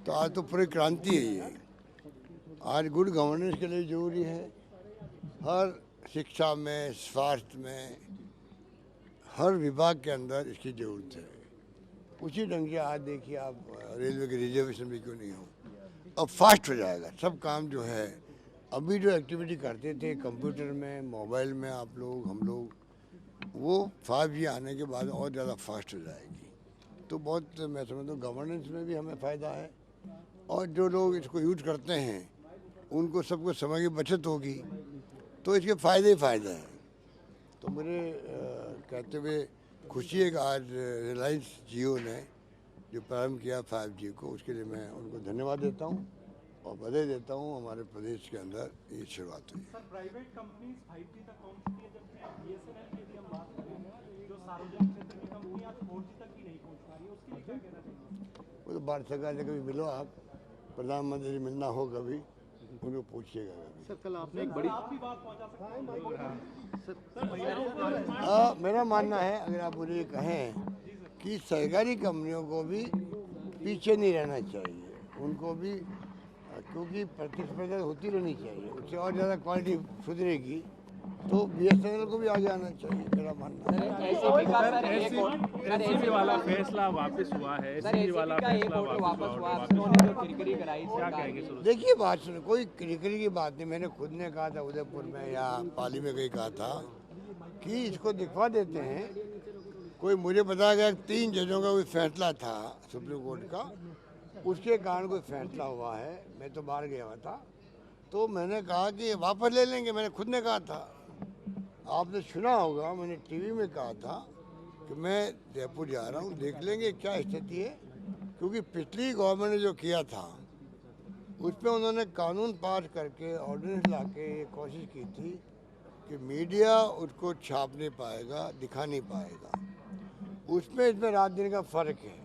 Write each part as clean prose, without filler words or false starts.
तो आज तो पूरी क्रांति है ये। आज गुड गवर्नेंस के लिए जरूरी है, हर शिक्षा में, स्वास्थ्य में, हर विभाग के अंदर इसकी ज़रूरत है। उसी ढंग से आज देखिए आप रेलवे के रिजर्वेशन भी क्यों नहीं हो, अब फास्ट हो जाएगा सब काम जो है। अभी जो एक्टिविटी करते थे कंप्यूटर में, मोबाइल में आप लोग, हम लोग, वो 5G आने के बाद और ज़्यादा फास्ट हो जाएगी। तो बहुत मैं समझता हूँ गवर्नेंस में भी हमें फ़ायदा है, और जो लोग इसको यूज करते हैं उनको सबको समय की बचत होगी, तो इसके फ़ायदे ही फ़ायदे हैं। तो मुझे कहते हुए खुशी है कि आज रिलायंस जियो ने जो प्रारंभ किया 5G को, उसके लिए मैं उनको धन्यवाद देता हूँ और बधाई देता हूँ। हमारे प्रदेश के अंदर ये शुरुआत हुई। सर, प्राइवेट कंपनीज 5G तक पहुंच चुकी है, जबकि BSNL की यदि हम बात करें, जो सार्वजनिक क्षेत्र की कंपनियां 4G तक ही नहीं पहुंच पा रही है, उसके लिए क्या कहना चाहिए? वो तो भारत सरकार से कभी मिलो आप, प्रधानमंत्री से मिलना हो कभी, उनको पूछिएगा कभी। सर कल आपने एक बड़ी आप भी बात पहुंचा सकते मेरा मानना है, अगर आप मुझे कहें कि सरकारी कंपनियों को भी पीछे नहीं रहना चाहिए, उनको भी, क्योंकि प्रतिस्पर्धा होती रहनी चाहिए, उससे और ज़्यादा क्वालिटी सुधरेगी, तो BSNL को भी आगे आना चाहिए, मेरा मानना है। एससीबी वाला फैसला वापस हुआ है, एससीबी वाला फैसला वापस हुआ है, उन्होंने जो किरकिरी कराई क्या कहेंगे सर? देखिए बात सुनो, कोई किरकिरी की बात नहीं। मैंने खुद ने कहा था उदयपुर में या पाली में कहीं कहा था कि इसको दिखवा देते हैं। कोई मुझे बताया गया 3 जजों का कोई फैसला था सुप्रीम कोर्ट का, उसके कारण कोई फैसला हुआ है। मैं तो बाहर गया हुआ था, तो मैंने कहा कि वापस ले लेंगे। मैंने खुद ने कहा था, आपने सुना होगा, मैंने टीवी में कहा था कि मैं जयपुर जा रहा हूँ, देख लेंगे क्या स्थिति है। क्योंकि पिछली गवर्नमेंट ने जो किया था उसमें उन्होंने कानून पास करके, ऑर्डिनेंस ला के ये कोशिश की थी कि मीडिया उसको छाप नहीं पाएगा, दिखा नहीं पाएगा। उसमें इसमें रात दिन का फ़र्क है।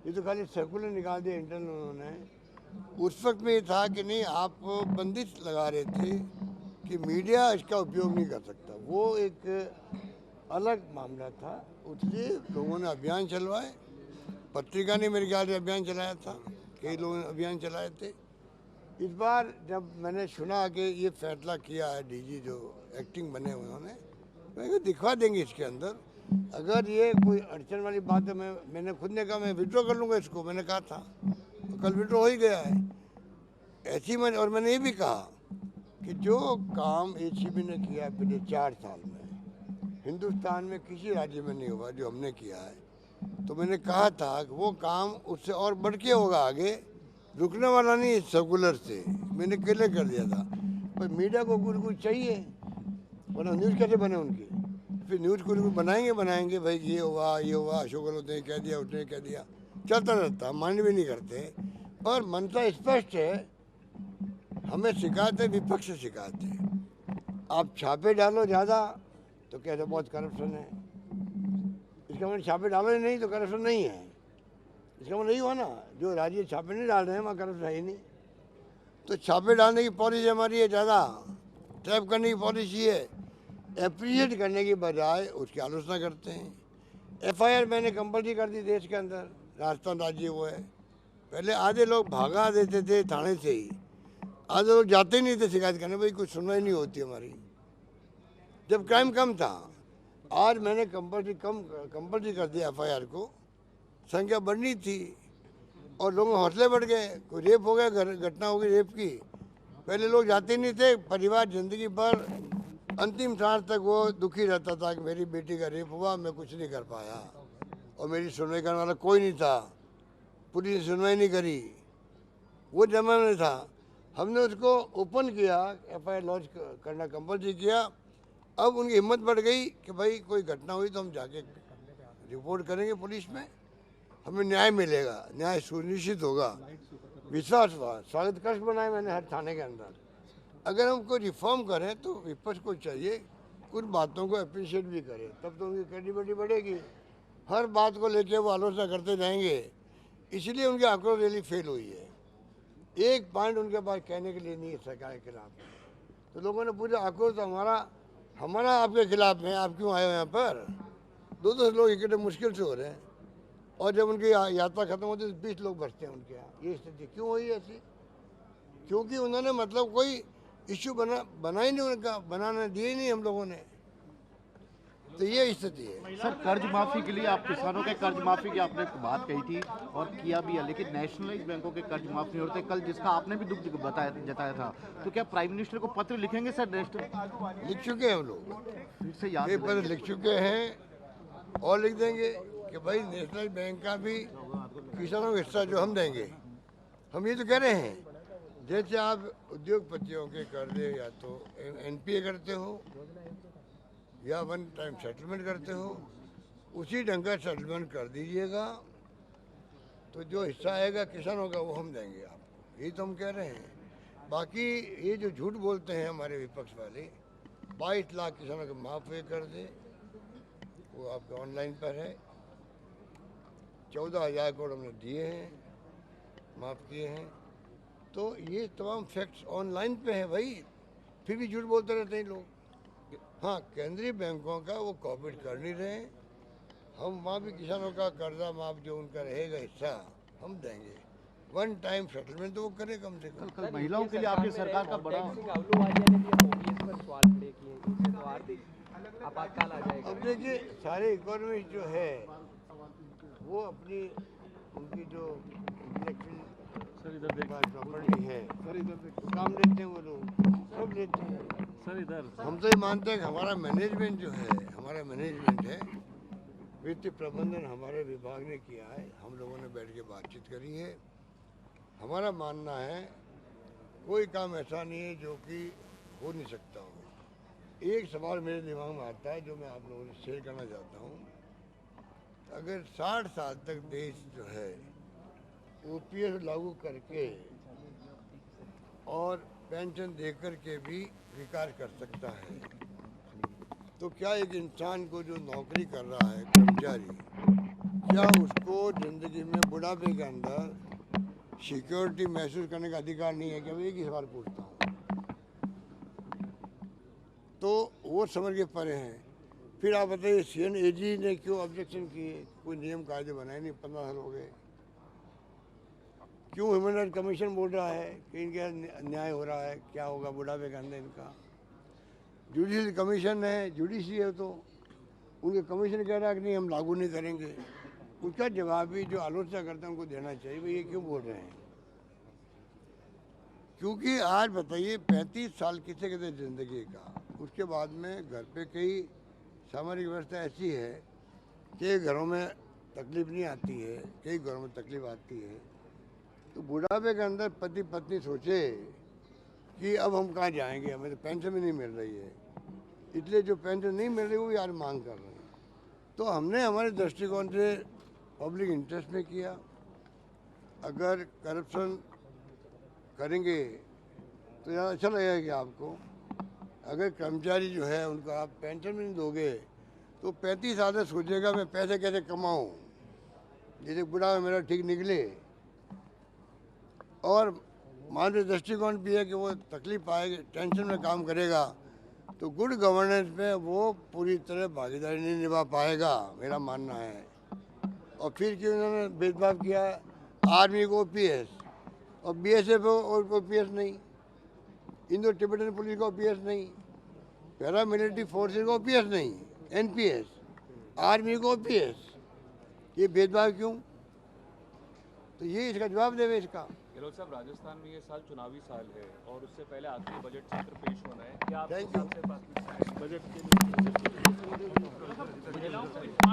ये तो खाली सर्कुलर निकाल दिया इंटरनल उन्होंने। उस वक्त में ये था कि नहीं, आप बंदिश लगा रहे थे कि मीडिया इसका उपयोग नहीं कर सकता, वो एक अलग मामला था। इसलिए लोगों ने अभियान चलवाए, पत्रिका ने मेरे ख्याल से अभियान चलाया था, कई लोगों ने अभियान चलाए थे। इस बार जब मैंने सुना कि ये फैसला किया है DG जो एक्टिंग बने उन्होंने, मैं दिखवा देंगे इसके अंदर। अगर ये कोई अड़चन वाली बात है, मैंने खुद ने कहा मैं विड्रॉ कर लूँगा इसको, मैंने कहा था, तो कल विड्रॉ हो ही गया है। ऐसी और मैंने ये भी कहा कि जो काम HCB ने किया पिछले 4 साल में, हिंदुस्तान में किसी राज्य में नहीं हुआ जो हमने किया है। तो मैंने कहा था कि वो काम उससे और बढ़ के होगा आगे, रुकने वाला नहीं। सर्कुलर से मैंने क्लियर कर दिया था। पर मीडिया को कुछ चाहिए, वरना न्यूज़ कैसे बने उनकी। फिर न्यूज़ कुछ बनाएंगे भाई, ये हुआ ये हुआ, अशोक गहलोत ने कह दिया, उसने कह दिया, चलता रहता, मान्य भी नहीं करते। पर मनसा स्पष्ट है, हमें शिकायत है, विपक्ष से शिकायत है। आप छापे डालो ज़्यादा तो कहते बहुत करप्शन है। इसका मतलब छापे डालो ही नहीं तो करप्शन नहीं है, इसका मतलब नहीं हुआ ना। जो राज्य छापे नहीं डाल रहे हैं वहाँ करप्शन है ही नहीं। तो छापे डालने की पॉलिसी हमारी है, ज़्यादा ट्रैप करने की पॉलिसी है। एप्रिशिएट करने की बजाय उसकी आलोचना करते हैं। FIR मैंने कंपल्सरी कर दी देश के अंदर, राजस्थान राज्य वो है। पहले आधे लोग भागा देते थे थाने से ही, आधे लोग जाते ही नहीं थे शिकायत करने, भाई कुछ सुनवाई नहीं होती हमारी, जब क्राइम कम था। आज मैंने कंपल्सरी कर दिया FIR को, संख्या बढ़नी थी और लोगों के हौसले बढ़ गए। कोई रेप हो गया, घटना हो गई रेप की, पहले लोग जाते नहीं थे। परिवार जिंदगी भर अंतिम सांस तक वो दुखी रहता था कि मेरी बेटी का रेप हुआ, मैं कुछ नहीं कर पाया, और मेरी सुनवाई करने वाला कोई नहीं था, पुलिस ने सुनवाई नहीं करी। वो जमाना में था। हमने उसको ओपन किया, FIR लॉन्च करना कंपल्सरी किया। अब उनकी हिम्मत बढ़ गई कि भाई कोई घटना हुई तो हम जाके रिपोर्ट करेंगे पुलिस में, हमें न्याय मिलेगा, न्याय सुनिश्चित होगा। विश्वास हुआ, स्वागत कक्ष बनाए मैंने हर थाने के अंदर। अगर हम कोई रिफॉर्म करें तो विपक्ष को चाहिए कुछ बातों को अप्रिशिएट भी करे, तब तो उनकी क्रेडिबिलिटी बढ़ेगी। हर बात को लेके वो आलोचना करते जाएंगे, इसलिए उनकी आक्रोश रैली फेल हुई है। एक पॉइंट उनके पास कहने के लिए नहीं है सरकार के खिलाफ। तो लोगों ने पूरा आक्रोश तो हमारा आपके खिलाफ में, आप क्यों आए हो यहाँ पर? 2-2 लोग इकट्ठे मुश्किल से हो रहे हैं। और जब उनकी यात्रा खत्म होती है तो 20 लोग बचते हैं उनके यहाँ। ये स्थिति क्यों हुई ऐसी? क्योंकि उन्होंने मतलब कोई इश्यू बना ही नहीं, उनका बनाने दिए ही नहीं हम लोगों ने। तो ये स्थिति है। सर कर्ज माफी के लिए आप किसानों के कर्ज माफी की आपने बात कही थी और किया भी है, लेकिन नेशनलाइज बैंकों के कर्ज माफ नहीं होते, कल जिसका आपने भी दुख जताया था। तो क्या प्राइम मिनिस्टर को पत्र लिखेंगे सर? नेशनल लिख चुके हैं हम लोग, फिर से याद ये पत्र लिख चुके हैं और लिख देंगे कि भाई नेशनल बैंक का भी किसानों का हिस्सा जो हम देंगे। हम ये तो कह रहे हैं, जैसे आप उद्योगपतियों के कर्जे या तो एनपीए करते हो या वन टाइम सेटलमेंट करते हो, उसी ढंग का सेटलमेंट कर दीजिएगा, तो जो हिस्सा आएगा किसानों का वो हम देंगे आपको। यही तो हम कह रहे हैं। बाकी ये जो झूठ बोलते हैं हमारे विपक्ष वाले, 22 लाख किसानों के माफ हुए कर दे, वो आपके ऑनलाइन पर है। 14,000 करोड़ हमने दिए हैं, माफ़ किए हैं। तो ये तमाम फैक्ट्स ऑनलाइन पे है भाई, फिर भी झूठ बोलते रहते हैं लोग। हाँ, केंद्रीय बैंकों का वो कॉपरेट कर नहीं रहे हैं। हम वहाँ भी किसानों का कर्जा माफ जो उनका रहेगा हिस्सा हम देंगे। वन टाइम सेटलमेंट तो वो करे कम से कम। कल महिलाओं के लिए आपकी सरकार का बड़ा सवाल खड़े किए, इससे तो आर्थिक आपातकाल आ जाएगा। अब देखिए, सारे इकोनॉमिस्ट जो है वो अपनी उनकी जो सर इधर देख, प्रॉपर्टी है काम लेते हैं, वो लोग सब लेते हैं। सर इधर हम तो ये मानते हैं कि हमारा मैनेजमेंट जो है, हमारा मैनेजमेंट है, वित्तीय प्रबंधन हमारे विभाग ने किया है। हम लोगों ने बैठ के बातचीत करी है। हमारा मानना है कोई काम ऐसा नहीं है जो कि हो नहीं सकता हो। एक सवाल मेरे दिमाग में आता है जो मैं आप लोगों से शेयर करना चाहता हूँ। अगर 60 साल तक देश जो है ओपीएस लागू करके और पेंशन देकर के भी विकास कर सकता है, तो क्या एक इंसान को जो नौकरी कर रहा है कर्मचारी, क्या उसको जिंदगी में बुढ़ापे के अंदर सिक्योरिटी महसूस करने का अधिकार नहीं है? क्या मैं एक ही सवाल पूछता हूँ। तो वो समझ के परे हैं। फिर आप बताइए CNAG ने क्यों ऑब्जेक्शन किए? कोई नियम कायदे बनाए नहीं, 15 साल हो गए। क्यों ह्यूमन राइट कमीशन बोल रहा है कि इनका न्याय हो रहा है, क्या होगा बुढ़ापे के अंदर इनका? जुडिशल कमीशन है, जुडिशरी है, तो उनके कमीशन कह रहा है कि नहीं हम लागू नहीं करेंगे। उसका जवाब भी जो आलोचना करते हैं उनको देना चाहिए, भाई ये क्यों बोल रहे हैं? क्योंकि आज बताइए 35 साल किसे कहते ज़िंदगी का, उसके बाद में घर पे कई सामाजिक व्यवस्था ऐसी है कि घरों में तकलीफ नहीं आती है, कई घरों में तकलीफ आती है। तो बुढ़ापे के अंदर पति पत्नी सोचे कि अब हम कहाँ जाएंगे, हमें तो पेंशन भी नहीं मिल रही है, इसलिए जो पेंशन नहीं मिल रही वो यार मांग कर रहे हैं। तो हमने हमारे दृष्टिकोण से पब्लिक इंटरेस्ट में किया। अगर करप्शन करेंगे तो ज़्यादा अच्छा लगेगा कि आपको, अगर कर्मचारी जो है उनको आप पेंशन भी नहीं दोगे तो 35 साल से सोचेगा मैं पैसे कैसे कमाऊँ, जैसे बुढ़ापा मेरा ठीक निकले। और मानवीय दृष्टिकोण भी है कि वो तकलीफ पाएगा, टेंशन में काम करेगा, तो गुड गवर्नेंस में वो पूरी तरह भागीदारी नहीं निभा पाएगा, मेरा मानना है। और फिर क्यों उन्होंने भेदभाव किया, आर्मी को OPS और BSF को OPS नहीं, इंडो टिबेटन पुलिस को OPS नहीं, पैरामिलिट्री फोर्सेज को OPS नहीं, NPS, आर्मी को OPS, ये भेदभाव क्यों? तो ये इसका जवाब देवे इसका। गहलोत साहब, राजस्थान में ये साल चुनावी साल है और उससे पहले आखिरी बजट सत्र पेश होना है, क्या आप थैंक यू। बजट के लिए